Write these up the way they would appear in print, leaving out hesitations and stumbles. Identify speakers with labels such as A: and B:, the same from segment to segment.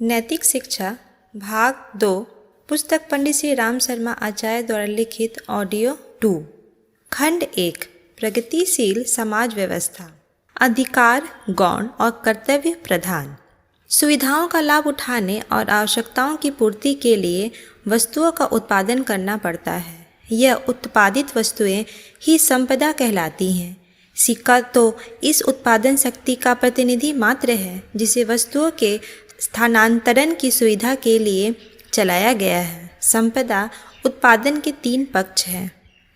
A: नैतिक शिक्षा भाग 2 पुस्तक पंडित श्री राम शर्मा आचार्य द्वारा लिखित ऑडियो 2 खंड 1 प्रगतिशील समाज व्यवस्था अधिकार गौण और कर्तव्य प्रधान। सुविधाओं का लाभ उठाने और आवश्यकताओं की पूर्ति के लिए वस्तुओं का उत्पादन करना पड़ता है। यह उत्पादित वस्तुएं ही संपदा कहलाती हैं। सिक्का तो इस उत्पादन शक्ति का प्रतिनिधि मात्र है जिसे वस्तुओं के स्थानांतरण की सुविधा के लिए चलाया गया है। संपदा उत्पादन के 3 पक्ष हैं।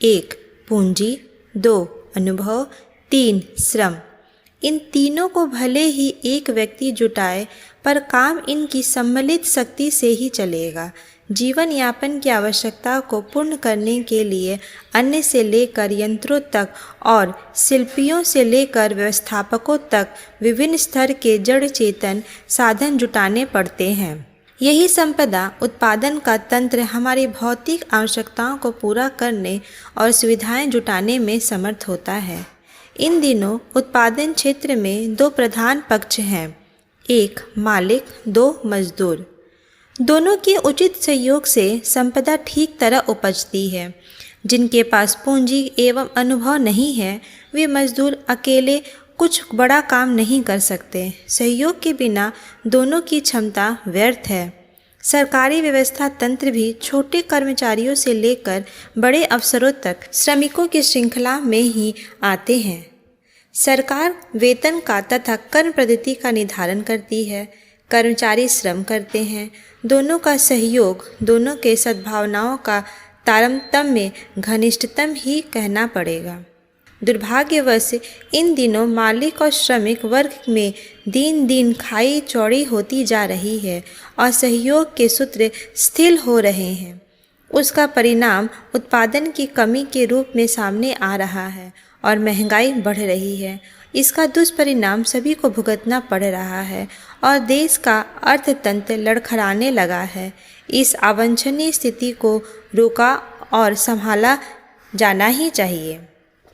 A: 1 पूंजी, 2 अनुभव, 3 श्रम। इन तीनों को भले ही एक व्यक्ति जुटाए पर काम इनकी सम्मिलित शक्ति से ही चलेगा। जीवन यापन की आवश्यकता को पूर्ण करने के लिए अन्न से लेकर यंत्रों तक और शिल्पियों से लेकर व्यवस्थापकों तक विभिन्न स्तर के जड़ चेतन साधन जुटाने पड़ते हैं। यही संपदा उत्पादन का तंत्र हमारी भौतिक आवश्यकताओं को पूरा करने और सुविधाएं जुटाने में समर्थ होता है। इन दिनों उत्पादन क्षेत्र में 2 प्रधान पक्ष हैं। 1 मालिक, 2 मजदूर। दोनों के उचित सहयोग से संपदा ठीक तरह उपजती है। जिनके पास पूंजी एवं अनुभव नहीं है वे मजदूर अकेले कुछ बड़ा काम नहीं कर सकते। सहयोग के बिना दोनों की क्षमता व्यर्थ है। सरकारी व्यवस्था तंत्र भी छोटे कर्मचारियों से लेकर बड़े अफसरों तक श्रमिकों की श्रृंखला में ही आते हैं। सरकार वेतन का तथा कर्म पद्धति का निर्धारण करती है। कर्मचारी श्रम करते हैं। दोनों का सहयोग, दोनों के सद्भावनाओं का तारतम्य घनिष्ठतम ही कहना पड़ेगा। दुर्भाग्यवश इन दिनों मालिक और श्रमिक वर्ग में दिन दिन खाई चौड़ी होती जा रही है और सहयोग के सूत्र शिथिल हो रहे हैं। उसका परिणाम उत्पादन की कमी के रूप में सामने आ रहा है और महंगाई बढ़ रही है। इसका दुष्परिणाम सभी को भुगतना पड़ रहा है और देश का अर्थतंत्र लड़खड़ाने लगा है। इस अवांछनीय स्थिति को रोका और संभाला जाना ही चाहिए।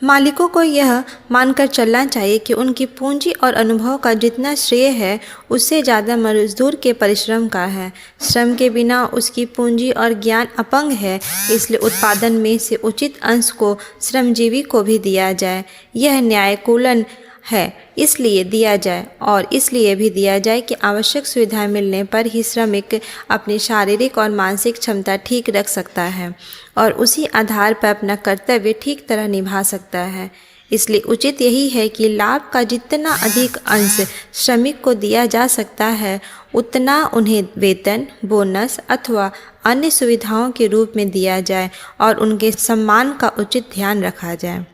A: मालिकों को यह मानकर चलना चाहिए कि उनकी पूंजी और अनुभव का जितना श्रेय है उससे ज़्यादा मजदूर के परिश्रम का है। श्रम के बिना उसकी पूंजी और ज्ञान अपंग है, इसलिए उत्पादन में से उचित अंश को श्रमजीवी को भी दिया जाए। यह न्यायकूलन है, इसलिए दिया जाए और इसलिए भी दिया जाए कि आवश्यक सुविधाएं मिलने पर ही श्रमिक अपनी शारीरिक और मानसिक क्षमता ठीक रख सकता है और उसी आधार पर अपना कर्तव्य ठीक तरह निभा सकता है। इसलिए उचित यही है कि लाभ का जितना अधिक अंश श्रमिक को दिया जा सकता है उतना उन्हें वेतन, बोनस अथवा अन्य सुविधाओं के रूप में दिया जाए और उनके सम्मान का उचित ध्यान रखा जाए।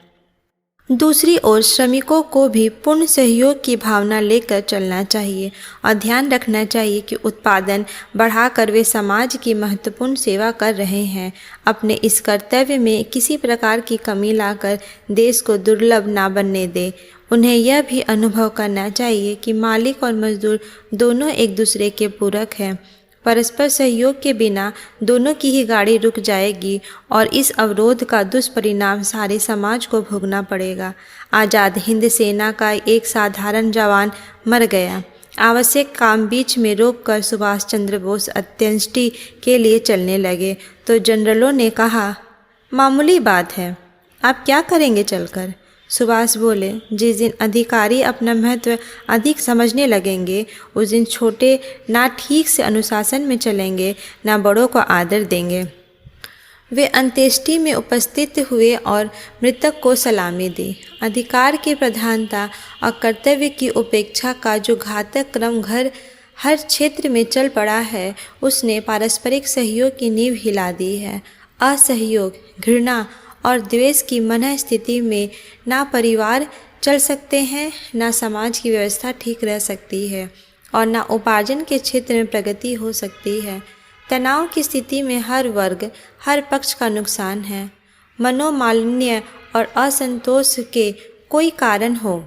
A: दूसरी ओर श्रमिकों को भी पूर्ण सहयोग की भावना लेकर चलना चाहिए और ध्यान रखना चाहिए कि उत्पादन बढ़ाकर वे समाज की महत्वपूर्ण सेवा कर रहे हैं। अपने इस कर्तव्य में किसी प्रकार की कमी लाकर देश को दुर्लभ ना बनने दे। उन्हें यह भी अनुभव करना चाहिए कि मालिक और मजदूर दोनों एक दूसरे के पूरक हैं। परस्पर सहयोग के बिना दोनों की ही गाड़ी रुक जाएगी और इस अवरोध का दुष्परिणाम सारे समाज को भोगना पड़ेगा। आज़ाद हिंद सेना का एक साधारण जवान मर गया। आवश्यक काम बीच में रोककर सुभाष चंद्र बोस अंत्येष्टि के लिए चलने लगे तो जनरलों ने कहा, मामूली बात है, आप क्या करेंगे चलकर? सुभाष बोले, जिस दिन अधिकारी अपना महत्व अधिक समझने लगेंगे उस दिन छोटे ना ठीक से अनुशासन में चलेंगे ना बड़ों को आदर देंगे। वे अंत्येष्टि में उपस्थित हुए और मृतक को सलामी दी। अधिकार की प्रधानता और कर्तव्य की उपेक्षा का जो घातक क्रम हर क्षेत्र में चल पड़ा है उसने पारस्परिक सहयोग की नींव हिला दी है। असहयोग, घृणा और द्वेष की मनः स्थिति में ना परिवार चल सकते हैं, ना समाज की व्यवस्था ठीक रह सकती है और ना उपार्जन के क्षेत्र में प्रगति हो सकती है। तनाव की स्थिति में हर वर्ग, हर पक्ष का नुकसान है। मनोमालिन्य और असंतोष के कोई कारण हो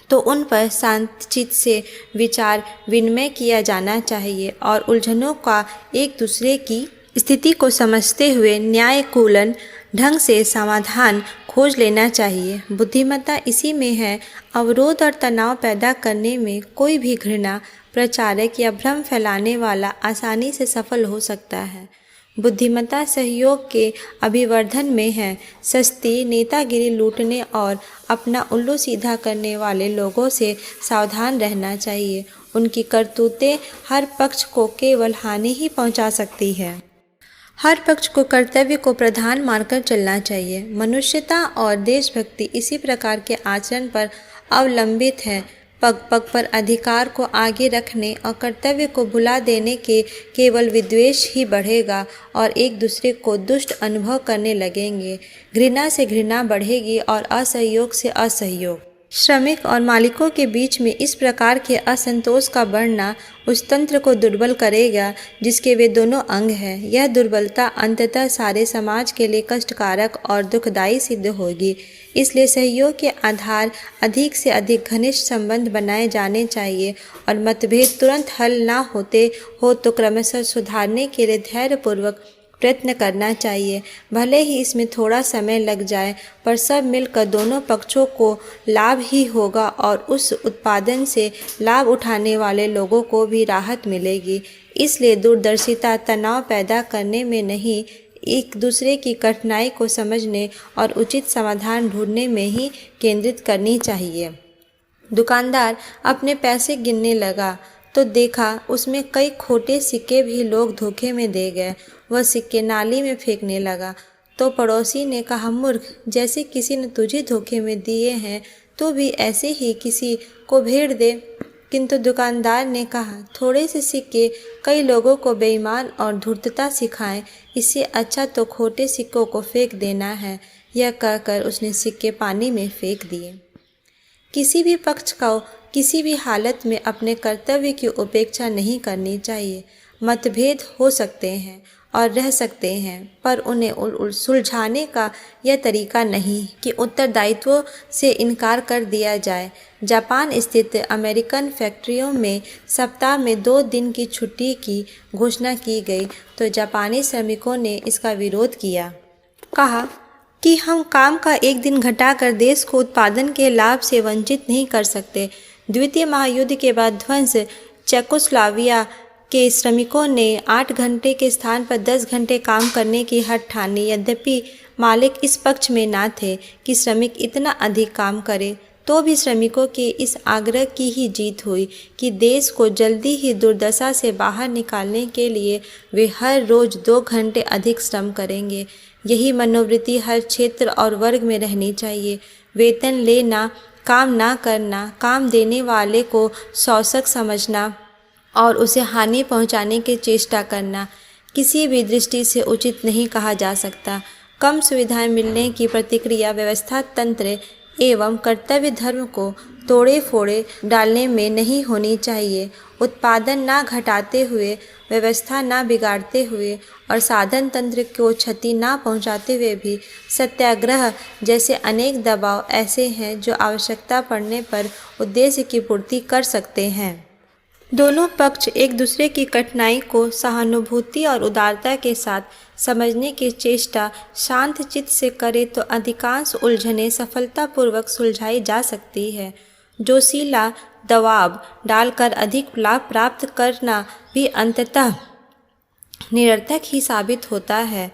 A: तो उन पर शांतचित्त से विचार विनिमय किया जाना चाहिए और उलझनों का एक दूसरे की स्थिति को समझते हुए न्यायकूलन ढंग से समाधान खोज लेना चाहिए। बुद्धिमत्ता इसी में है। अवरोध और तनाव पैदा करने में कोई भी घृणा प्रचारक या भ्रम फैलाने वाला आसानी से सफल हो सकता है। बुद्धिमत्ता सहयोग के अभिवर्धन में है। सस्ती नेतागिरी लूटने और अपना उल्लू सीधा करने वाले लोगों से सावधान रहना चाहिए। उनकी करतूतें हर पक्ष को केवल हानि ही पहुंचा सकती है। हर पक्ष को कर्तव्य को प्रधान मानकर चलना चाहिए। मनुष्यता और देशभक्ति इसी प्रकार के आचरण पर अवलंबित है। पग पग पर अधिकार को आगे रखने और कर्तव्य को भुला देने के केवल विद्वेष ही बढ़ेगा और एक दूसरे को दुष्ट अनुभव करने लगेंगे। घृणा से घृणा बढ़ेगी और असहयोग से असहयोग। श्रमिक और मालिकों के बीच में इस प्रकार के असंतोष का बढ़ना उस तंत्र को दुर्बल करेगा जिसके वे दोनों अंग हैं। यह दुर्बलता अंततः सारे समाज के लिए कष्टकारक और दुखदायी सिद्ध होगी। इसलिए सहयोग के आधार अधिक से अधिक घनिष्ठ संबंध बनाए जाने चाहिए और मतभेद तुरंत हल न होते हो तो क्रमशः सुधारने के लिए धैर्यपूर्वक प्रयत्न करना चाहिए। भले ही इसमें थोड़ा समय लग जाए, पर सब मिलकर दोनों पक्षों को लाभ ही होगा और उस उत्पादन से लाभ उठाने वाले लोगों को भी राहत मिलेगी। इसलिए दूरदर्शिता तनाव पैदा करने में नहीं, एक दूसरे की कठिनाई को समझने और उचित समाधान ढूंढने में ही केंद्रित करनी चाहिए। दुकानदार अपने पैसे गिनने लगा तो देखा उसमें कई खोटे सिक्के भी लोग धोखे में दे गए। वह सिक्के नाली में फेंकने लगा तो पड़ोसी ने कहा, मूर्ख, जैसे किसी ने तुझे धोखे में दिए हैं तो भी ऐसे ही किसी को भेड़ दे। किंतु दुकानदार ने कहा, थोड़े से सिक्के कई लोगों को बेईमान और धूर्तता सिखाएं, इससे अच्छा तो खोटे सिक्कों को फेंक देना है। यह कहकर उसने सिक्के पानी में फेंक दिए। किसी भी पक्ष को किसी भी हालत में अपने कर्तव्य की उपेक्षा नहीं करनी चाहिए। मतभेद हो सकते हैं और रह सकते हैं, पर उन्हें सुलझाने का यह तरीका नहीं कि उत्तरदायित्व से इनकार कर दिया जाए। जापान स्थित अमेरिकन फैक्ट्रियों में सप्ताह में 2 दिन की छुट्टी की घोषणा की गई तो जापानी श्रमिकों ने इसका विरोध किया। कहा कि हम काम का एक दिन घटाकर देश को उत्पादन के लाभ से वंचित नहीं कर सकते। द्वितीय महायुद्ध के बाद ध्वंस चेकोस्लोवाकिया के श्रमिकों ने 8 घंटे के स्थान पर 10 घंटे काम करने की हठ ठानी। यद्यपि मालिक इस पक्ष में न थे कि श्रमिक इतना अधिक काम करे, तो भी श्रमिकों के इस आग्रह की ही जीत हुई कि देश को जल्दी ही दुर्दशा से बाहर निकालने के लिए वे हर रोज़ 2 घंटे अधिक श्रम करेंगे। यही मनोवृत्ति हर क्षेत्र और वर्ग में रहनी चाहिए। वेतन लेना, काम ना करना, काम देने वाले को शोषक समझना और उसे हानि पहुंचाने की चेष्टा करना किसी भी दृष्टि से उचित नहीं कहा जा सकता। कम सुविधाएं मिलने की प्रतिक्रिया व्यवस्था तंत्र एवं कर्तव्य धर्म को तोड़े फोड़े डालने में नहीं होनी चाहिए। उत्पादन ना घटाते हुए, व्यवस्था ना बिगाड़ते हुए और साधन तंत्र को क्षति ना पहुंचाते हुए भी सत्याग्रह जैसे अनेक दबाव ऐसे हैं जो आवश्यकता पड़ने पर उद्देश्य की पूर्ति कर सकते हैं। दोनों पक्ष एक दूसरे की कठिनाई को सहानुभूति और उदारता के साथ समझने की चेष्टा शांत चित्त से करे तो अधिकांश उलझनें सफलतापूर्वक सुलझाई जा सकती है। जोशीला दबाव डालकर अधिक लाभ प्राप्त करना भी अंततः निरर्थक ही साबित होता है।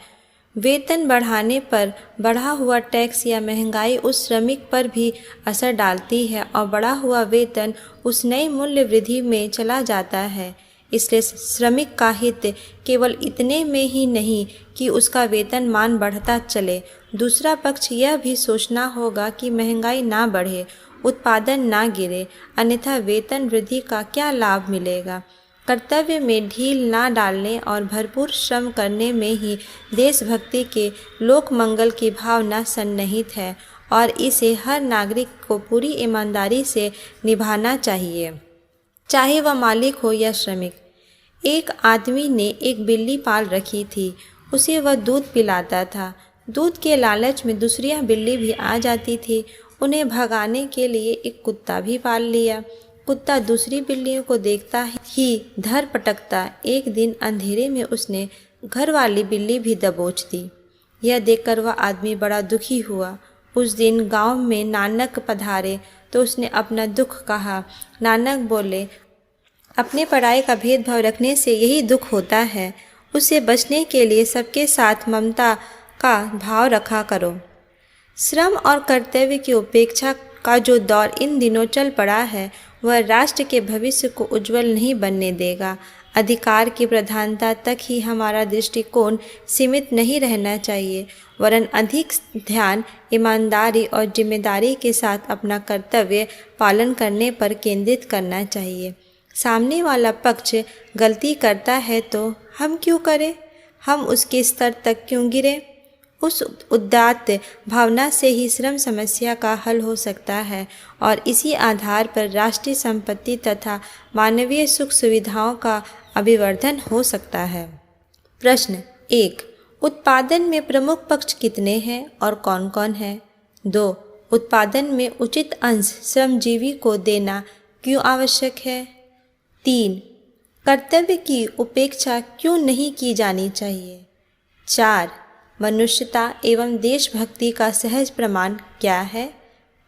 A: वेतन बढ़ाने पर बढ़ा हुआ टैक्स या महंगाई उस श्रमिक पर भी असर डालती है और बढ़ा हुआ वेतन उस नई मूल्य वृद्धि में चला जाता है। इसलिए श्रमिक का हित केवल इतने में ही नहीं कि उसका वेतन मान बढ़ता चले, दूसरा पक्ष यह भी सोचना होगा कि महंगाई ना बढ़े, उत्पादन ना गिरे, अन्यथा वेतन वृद्धि का क्या लाभ मिलेगा। कर्तव्य में ढील ना डालने और भरपूर श्रम करने में ही देशभक्ति के लोक मंगल की भावना सन्निहित है और इसे हर नागरिक को पूरी ईमानदारी से निभाना चाहिए, चाहे वह मालिक हो या श्रमिक। एक आदमी ने एक बिल्ली पाल रखी थी। उसे वह दूध पिलाता था। दूध के लालच में दूसरी बिल्ली भी आ जाती थी। उन्हें भगाने के लिए एक कुत्ता भी पाल लिया। कुत्ता दूसरी बिल्लियों को देखता ही धर पटकता। एक दिन अंधेरे में उसने घर वाली बिल्ली भी दबोच दी। यह देखकर वह आदमी बड़ा दुखी हुआ। उस दिन गांव में नानक पधारे तो उसने अपना दुख कहा। नानक बोले, अपने पराये का भेदभाव रखने से यही दुख होता है। उससे बचने के लिए सबके साथ ममता का भाव रखा करो। श्रम और कर्तव्य की उपेक्षा का जो दौर इन दिनों चल पड़ा है वह राष्ट्र के भविष्य को उज्जवल नहीं बनने देगा। अधिकार की प्रधानता तक ही हमारा दृष्टिकोण सीमित नहीं रहना चाहिए, वरन अधिक ध्यान ईमानदारी और जिम्मेदारी के साथ अपना कर्तव्य पालन करने पर केंद्रित करना चाहिए। सामने वाला पक्ष गलती करता है तो हम क्यों करें? हम उसके स्तर तक क्यों गिरें? उस उदात्त भावना से ही श्रम समस्या का हल हो सकता है और इसी आधार पर राष्ट्रीय संपत्ति तथा मानवीय सुख सुविधाओं का अभिवर्धन हो सकता है। प्रश्न 1. उत्पादन में प्रमुख पक्ष कितने हैं और कौन कौन हैं? 2. उत्पादन में उचित अंश श्रमजीवी को देना क्यों आवश्यक है? 3. कर्तव्य की उपेक्षा क्यों नहीं की जानी चाहिए? 4. मनुष्यता एवं देशभक्ति का सहज प्रमाण क्या है?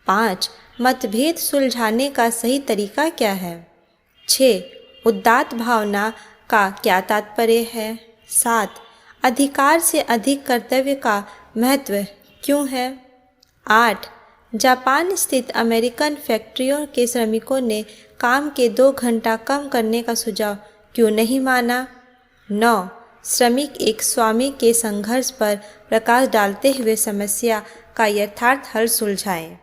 A: 5. मतभेद सुलझाने का सही तरीका क्या है? 6. उदात्त भावना का क्या तात्पर्य है? 7. अधिकार से अधिक कर्तव्य का महत्व क्यों है? 8. जापान स्थित अमेरिकन फैक्ट्रियों के श्रमिकों ने काम के 2 घंटा कम करने का सुझाव क्यों नहीं माना? 9. श्रमिक एक स्वामी के संघर्ष पर प्रकाश डालते हुए समस्या का यथार्थ हल सुलझाएं।